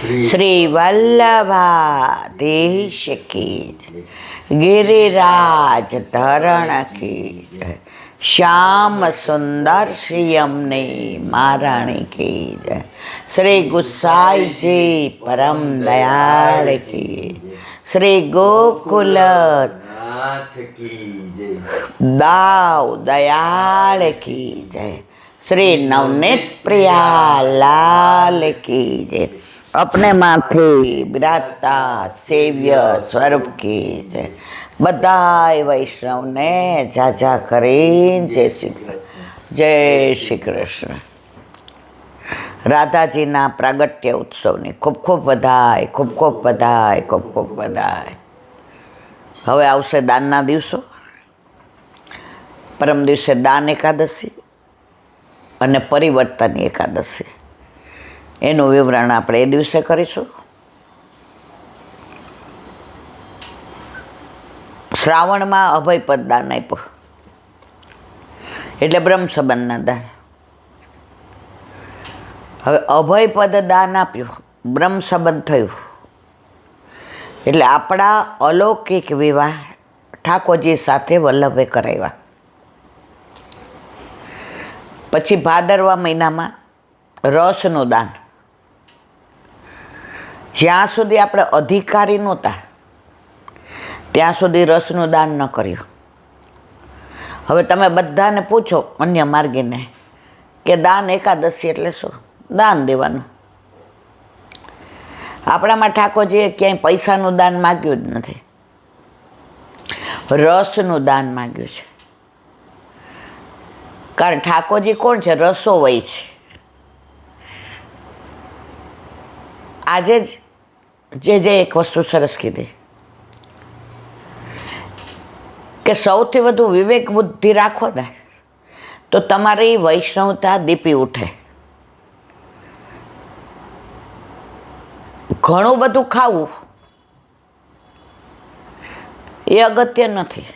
શ્રી વલ્લભાધીશ કી જય. ગિરિરાજ ધરણ કી જય. શ્યામ સુંદર શ્રી અમને મહારાણી કી જય. શ્રી ગુસાઈજી પરમ દયાળ કી જય. શ્રી ગોકુલ દાવ દયાળ કી જય. श्री नवनीत प्रिया लाल की जय. अपने माथे विराजता सेव्य स्वरूप की जय. बधाय वैष्णव ने जाजा करीन जय श्री कृष्ण. राधाजी ना प्रागट्य उत्सव ने खूब खूब बधाई, खूब खूब बधाई, खूब खूब बधाई. हवे आवशे दानना दिवसो. परम दिवसे दान एकादशी અને પરિવર્તન એકાદશી, એનું વિવરણ આપણે એ દિવસે કરીશું. શ્રાવણમાં અભયપદ દાન આપ્યું એટલે બ્રહ્મ સંબંધના દાન. હવે અભયપદ દાન આપ્યું, બ્રહ્મ સંબંધ થયું એટલે આપણા અલૌકિક વિવાહ ઠાકોરજી સાથે વલ્લભે કરાવ્યા. પછી ભાદરવા મહિનામાં રસનું દાન. જ્યાં સુધી આપણે અધિકારી નહોતા ત્યાં સુધી રસનું દાન ન કર્યું. હવે તમે બધાને પૂછો અન્ય માર્ગીને કે દાન એકાદશી એટલે શું? દાન દેવાનું. આપણામાં ઠાકોરજીએ ક્યાંય પૈસાનું દાન માગ્યું જ નથી, રસનું દાન માગ્યું છે. કારણ ઠાકોરજી કોણ છે? રસોવઈ છે. આજે જ જે એક વસ્તુ સરસ કીધી કે સૌથી વધુ વિવેક બુદ્ધિ રાખો ને તો તમારી વૈષ્ણવતા દીપી ઉઠે. ઘણું બધું ખાવું એ અગત્ય નથી.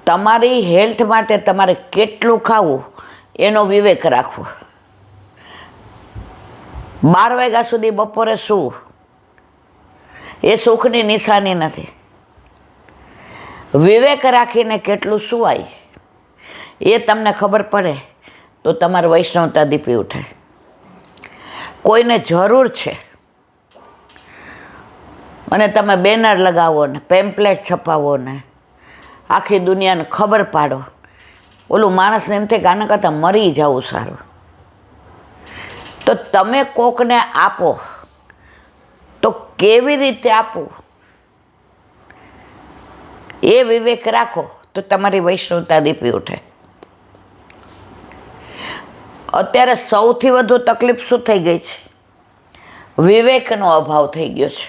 તમારી હેલ્થ માટે તમારે કેટલું ખાવું એનો વિવેક રાખવો. 12 વાગ્યા સુધી બપોરે સૂવું એ સુખની નિશાની નથી. વિવેક રાખીને કેટલું સુવાય એ તમને ખબર પડે તો તમારી વૈષ્ણવતા દીપી ઉઠે. કોઈને જરૂર છે અને તમે બેનર લગાવો ને પેમ્પલેટ છપાવો ને આખી દુનિયાને ખબર પાડો, ઓલું માણસને એમ થાય કે આના કરતાં મરી જવું સારું. તો તમે કોકને આપો તો કેવી રીતે આપવું એ વિવેક રાખો તો તમારી વૈષ્ણવતા દીપી ઉઠે. અત્યારે સૌથી વધુ તકલીફ શું થઈ ગઈ છે? વિવેકનો અભાવ થઈ ગયો છે.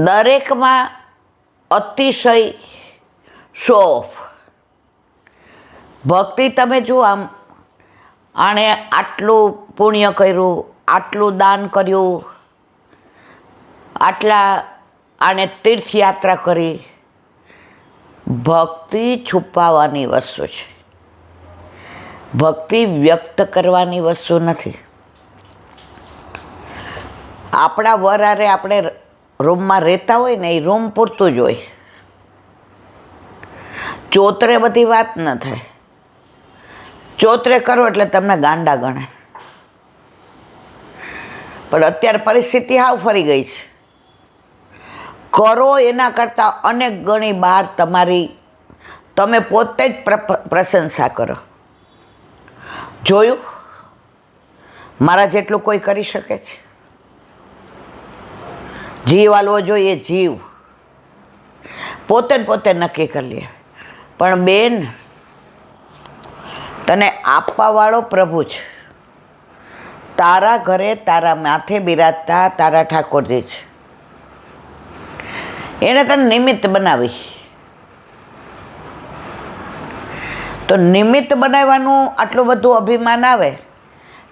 દરેકમાં અતિશય શો ઓફ. ભક્તિ તમે જુઓ, આમ આણે આટલું પુણ્ય કર્યું, આટલું દાન કર્યું, આટલા આણે તીર્થયાત્રા કરી. ભક્તિ છુપાવવાની વસ્તુ છે, ભક્તિ વ્યક્ત કરવાની વસ્તુ નથી. આપણા વરારે આપણે રૂમમાં રહેતા હોય ને એ રૂમ પૂરતું જ હોય. ચોતરે બધી વાત ન થાય. ચોતરે કરો એટલે તમને ગાંડા ગણે. પણ અત્યારે પરિસ્થિતિ હાવ ફરી ગઈ છે. કરો એના કરતાં અનેક ગણી બહાર તમે પોતે જ પ્રશંસા કરો. જોયું મારા જેટલું કોઈ કરી શકે છે? જીવ આલવો જોઈએ, જીવ પોતે નક્કી કરી લે. પણ બેન, તને આપવાવાળો પ્રભુ છે. તારા ઘરે તારા માથે બિરાજતા તારા ઠાકોરજી છે. એને તને નિમિત્ત બનાવી. તો નિમિત્ત બનાવવાનું આટલું બધું અભિમાન આવે.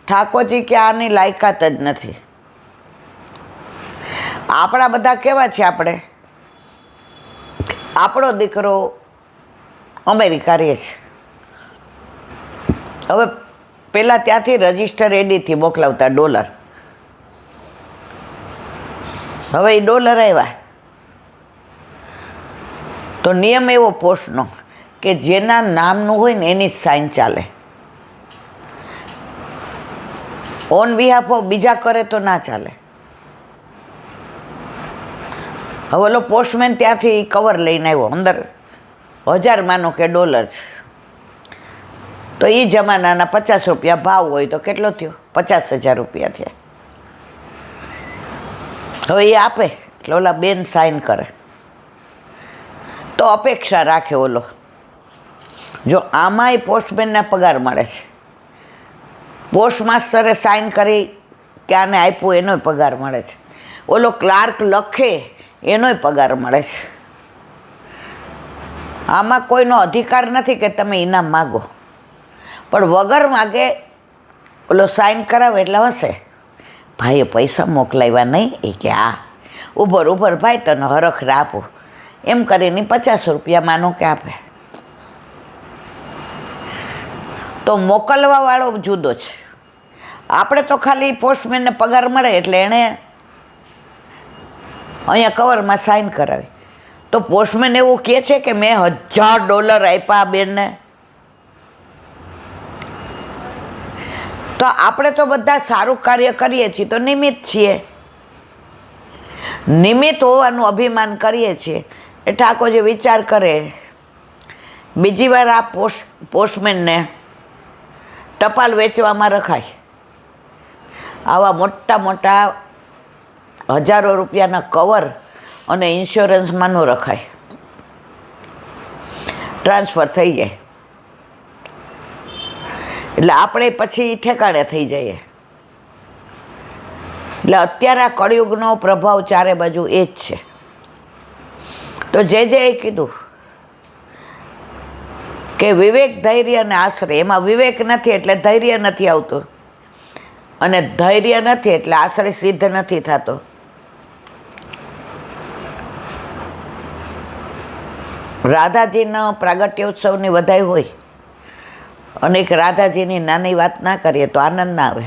ઠાકોરજી કે આની લાયકાત જ નથી. આપણા બધા કેવા છે? આપણો દીકરો અમેરિકા રહે છે. હવે પહેલાં ત્યાંથી રજિસ્ટર એડીથી મોકલાવતા ડોલર. હવે એ ડોલર આવ્યા તો નિયમ એવો પોસ્ટનો કે જેના નામનું હોય ને એની જ સાઇન ચાલે. ઓન બિહાફ ઓફ બીજા કરે તો ના ચાલે. હવે ઓલો પોસ્ટમેન ત્યાંથી કવર લઈને આવ્યો, અંદર 1000 માનો કે ડોલર છે, તો એ જમાનાના 50 રૂપિયા ભાવ હોય તો કેટલો થયો? 50,000 રૂપિયા થયા. હવે એ આપે એટલે ઓલા બેન સાઇન કરે તો અપેક્ષા રાખે ઓલો, જો આમાંય પોસ્ટમેનના પગાર મળે છે, પોસ્ટ માસ્ટરે સાઇન કરી કે આને આપ્યું એનોય પગાર મળે છે, ઓલો ક્લાર્ક લખે એનોય પગાર મળે છે. આમાં કોઈનો અધિકાર નથી કે તમે ઇનામ માગો, પણ વગર માગે ઓલો સાઇન કરાવે એટલે હશે, ભાઈએ પૈસા મોકલાવ્યા નહીં, એ કે આ ઉભર ભાઈ તને હરખરે આપું, એમ કરીને 50 રૂપિયા માનો કે આપે. તો મોકલવાવાળો જુદો છે. આપણે તો ખાલી પોસ્ટમેનને પગાર મળે એટલે એણે અહીંયા કવરમાં સાઇન કરાવી. તો પોસ્ટમેન એવું કહે છે કે મેં $1000 આપ્યા બેનને. તો આપણે તો બધા સારું કાર્ય કરીએ છીએ તો નિમિત્ત છીએ, નિમિત્ત હોવાનું અભિમાન કરીએ છીએ. એ ઠાકોરજી વિચાર કરે બીજી વાર આ પોસ્ટમેનને ટપાલ વેચવામાં રખાય, આવા મોટા મોટા હજારો રૂપિયાના કવર અને ઇન્સ્યોરન્સમાં ન રખાય, ટ્રાન્સફર થઈ જાય એટલે આપણે પછી ઠેકાણે થઈ જઈએ. એટલે અત્યારે આ કળિયુગનો પ્રભાવ ચારે બાજુ એ જ છે. તો જે કીધું કે વિવેક, ધૈર્ય અને આશ્રય, એમાં વિવેક નથી એટલે ધૈર્ય નથી આવતું, અને ધૈર્ય નથી એટલે આશ્રય સિદ્ધ નથી થતો. રાધાજીનો પ્રાગટ્ય ઉત્સવની વધાઈ હોય અને એક રાધાજીની નાની વાત ના કરીએ તો આનંદ ના આવે.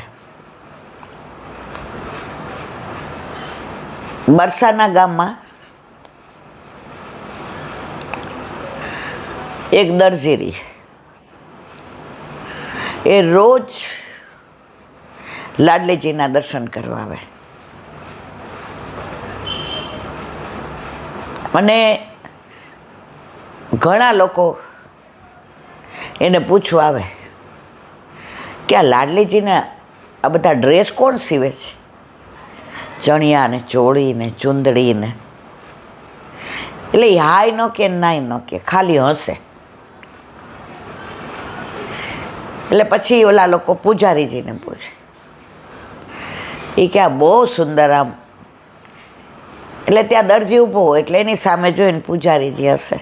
બરસાના ગામમાં એક દરજી, એ રોજ લાડલીજીના દર્શન કરવા આવે અને ઘણા લોકો એને પૂછવા આવે કે આ લાડલીજીને આ બધા ડ્રેસ કોણ સીવે છે, ચણિયા ને ચોળી ને ચુંદડી ને. એટલે હાય ન કે નાય ન કે, ખાલી હશે. એટલે પછી ઓલા લોકો પૂજારીજીને પૂછે, એ કે આ બહુ સુંદર આમ. એટલે ત્યાં દરજી ઊભો હોય એટલે એની સામે જોઈને પૂજારીજી હશે.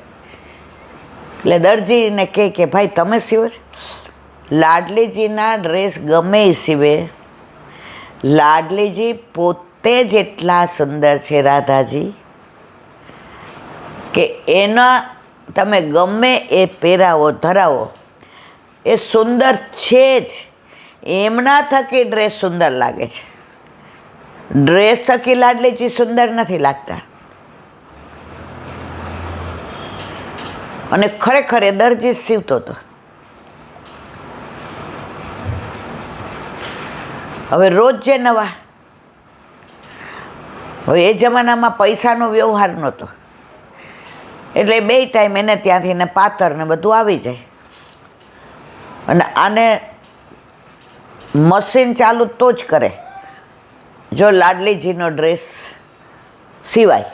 એટલે દરજીને કહે કે ભાઈ તમે સીવો છો? લાડલીજીના ડ્રેસ ગમે એ સીવે, લાડલીજી પોતે જ એટલા સુંદર છે રાધાજી કે એના તમે ગમે એ પહેરાવો ધરાવો એ સુંદર છે જ, એમના થકી ડ્રેસ સુંદર લાગે છે, ડ્રેસ થકી લાડલીજી સુંદર નથી લાગતા. અને ખરેખર એ દરજી સીવતો હતો. હવે રોજ જે નવા, હવે એ જમાનામાં પૈસાનો વ્યવહાર નહોતો એટલે 2 ટાઈમ એને ત્યાંથી ને પાતર ને બધું આવી જાય. અને આને મશીન ચાલુ તો જ કરે જો લાડલીજીનો ડ્રેસ સિવાય,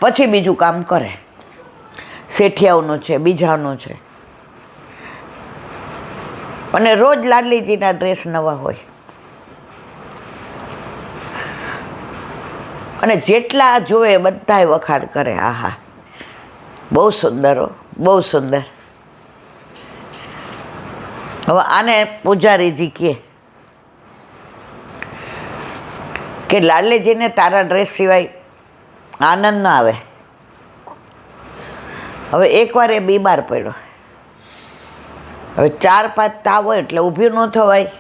પછી બીજું કામ કરે, શેઠિયાઓનું છે બીજાનું છે. અને રોજ લાડલીજીના ડ્રેસ નવા હોય અને જેટલા જોવે બધાય વખાણ કરે, આહા બહુ સુંદર હો, બહુ સુંદર. હવે આને પૂજારીજી કહે કે લાડલીજીને તારા ડ્રેસ સિવાય આનંદ ન આવે. હવે એકવાર એ બીમાર પડ્યો હવે 4-5 તાવ હોય એટલે ઊભી ન થવાય.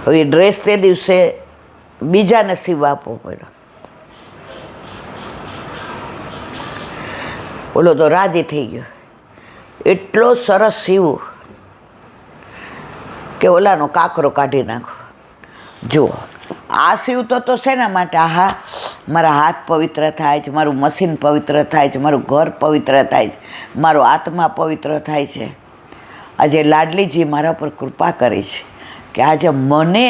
હવે એ ડ્રેસ તે દિવસે બીજાને સીવવા આપવો પડ્યો. ઓલો તો રાજી થઈ ગયો, એટલો સરસ સીવું કે ઓલાનો કાકરો કાઢી નાખો. જુઓ આ સીવતો તો શેના માટે? આહા, મારા હાથ પવિત્ર થાય છે, મારું મશીન પવિત્ર થાય છે, મારું ઘર પવિત્ર થાય છે, મારો આત્મા પવિત્ર થાય છે. આજે લાડલીજી મારા પર કૃપા કરી છે કે આજે મને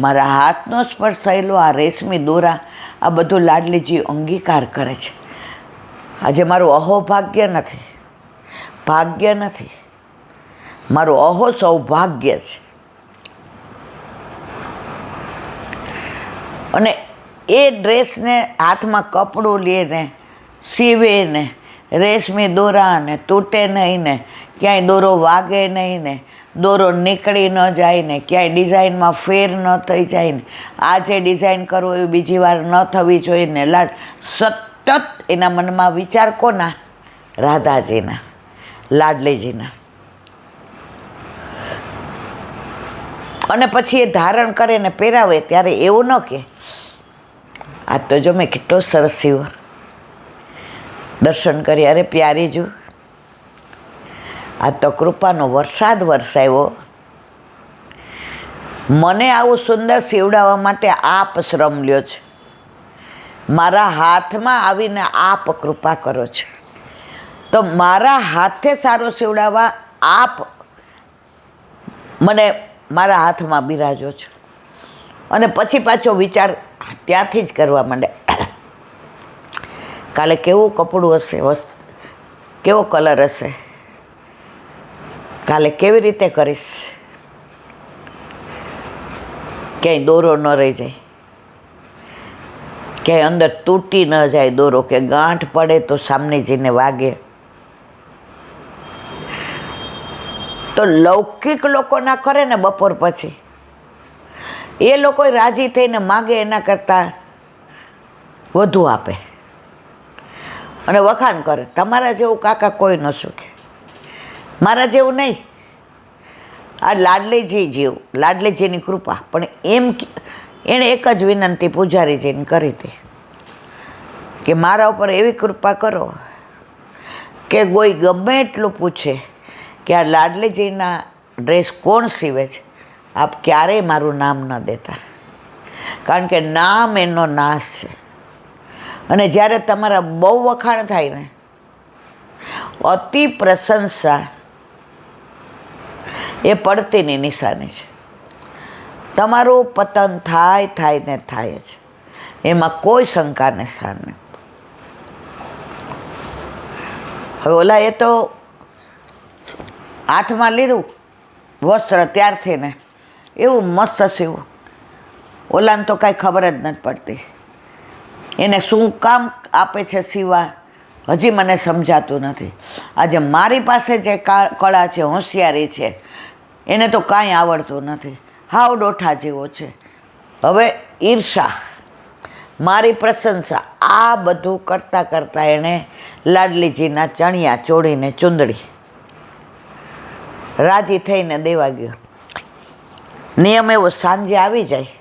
મારા હાથનો સ્પર્શ થયેલો આ રેશમી દોરા, આ બધું લાડલીજી અંગીકાર કરે છે. આજે મારું અહોભાગ્ય નથી, ભાગ્ય નથી, મારું અહો સૌભાગ્ય છે. અને એ ડ્રેસને હાથમાં કપડું લઈને સીવે ને, રેશમી દોરા ને તૂટે નહીં ને, ક્યાંય દોરો વાગે નહીં ને, દોરો નીકળી ન જાય ને, ક્યાંય ડિઝાઇનમાં ફેર ન થઈ જાય ને, આ જે ડિઝાઇન કરવું એ બીજી વાર ન થવી જોઈએ ને. સતત એના મનમાં વિચાર કોના? રાધાજીના, લાડલીજીના. અને પછી એ ધારણ કરે ને પહેરાવે ત્યારે એવું ન કે આ તો જો મેં કેટલો સરસ સીવો. દર્શન કરી, અરે પ્યારી જો, આ તો કૃપાનો વરસાદ વરસાવ્યો. મને આવું સુંદર સીવડાવવા માટે આપ શ્રમ લ્યો છે, મારા હાથમાં આવીને આપ કૃપા કરો છો. તો મારા હાથે સારો સીવડાવવા આપ મને મારા હાથમાં બિરાજો છો. અને પછી પાછો વિચાર ત્યાંથી જ કરવા માંડે, કાલે કેવું કપડું હશે, કેવો કલર હશે, કાલે કેવી રીતે કરીશ, ક્યાંય દોરો ન રહી જાય, ક્યાંય અંદર તૂટી ન જાય દોરો, કે ગાંઠ પડે તો સામને જઈને વાગે. તો લૌકિક લોકો ના કરે ને બપોર પછી, એ લોકો રાજી થઈને માગે એના કરતાં વધુ આપે અને વખાણ કરે. તમારા જેવું કાકા કોઈ ન શીખે, મારા જેવું નહીં, આ લાડલીજી જેવું, લાડલીજીની કૃપા. પણ એણે એક જ વિનંતી પૂજારીજીને કરી હતી કે મારા ઉપર એવી કૃપા કરો કે કોઈ ગમે એટલું પૂછે કે આ લાડલીજીના ડ્રેસ કોણ સીવે છે, આપ ક્યારેય મારું નામ ન દેતા, કારણ કે નામ એનો નાશ છે. અને જ્યારે તમારા બહુ વખાણ થાય ને, અતિ પ્રશંસા એ પડતીની નિશાની છે. તમારું પતન થાય ને થાય જ, એમાં કોઈ શંકાને સ્થાન નહીં. હવે ઓલા એ તો હાથમાં લીધું વસ્ત્ર ત્યારથી ને એવું મસ્ત સીવું, ઓલાને તો કાંઈ ખબર જ નથી પડતી એને શું કામ આપે છે સીવા, હજી મને સમજાતું નથી. આજે મારી પાસે જે કળા છે, હોશિયારી છે, એને તો કાંઈ આવડતું નથી, હાવ ડોઠા જેવો છે. હવે ઈર્ષા, મારી પ્રશંસા, આ બધું કરતાં કરતાં એણે લાડલીજીના ચણિયા ચોળીને ચૂંદડી રાજી થઈને દેવા ગયો. નિયમ એવો સાંજે આવી જાય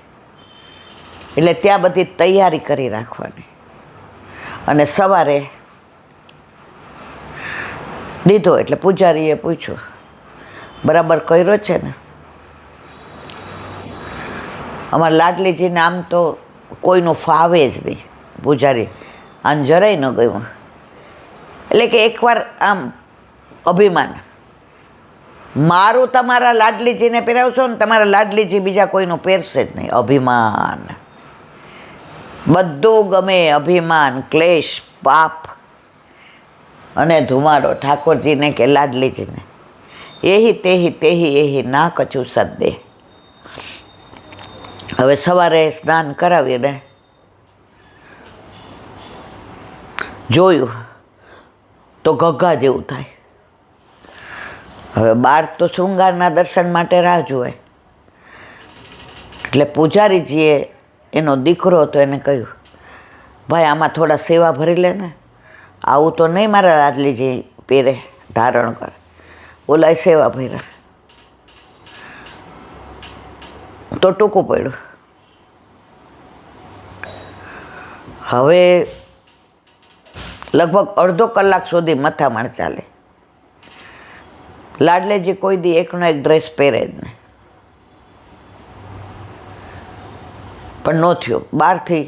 એટલે ત્યાં બધી તૈયારી કરી રાખવાની, અને સવારે દીધો એટલે પૂજારીએ પૂછ્યું, બરાબર કર્યો છે ને? અમારા લાડલીજીને આમ તો કોઈનું ફાવે જ નહીં, પૂજારી આમ જરાય ન ગયું. એટલે કે એકવાર આમ અભિમાન, મારું તમારા લાડલીજીને પહેરાવશો ને તમારા લાડલીજી બીજા કોઈનું પહેરશે જ નહીં. અભિમાન, બધું ગમે, અભિમાન, ક્લેશ, પાપ અને ધુમાડો ઠાકોરજીને કે લાડલીજીને. એહી તેહી એહી ના કછું સદ્દે. હવે સવારે સ્નાન કરાવીને જોયું તો ઘઘા જેવું થાય. હવે બહાર તો શૃંગારના દર્શન માટે રાહ જુએ, એટલે પૂજારીજીએ એનો દીકરો હતો એને કહ્યું, ભાઈ આમાં થોડા સેવા ભરી લે ને, આવું તો નહીં મારા લાડલીજી પહેરે, ધારણ કરે. ઓલાય સેવા ભર્યા તો ટૂંકું પડ્યું. હવે લગભગ અડધો કલાક સુધી મથામણ ચાલે. લાડલેજી કોઈ દી એકનો એક ડ્રેસ પહેરે જ નહીં, પણ ન થયો. બહારથી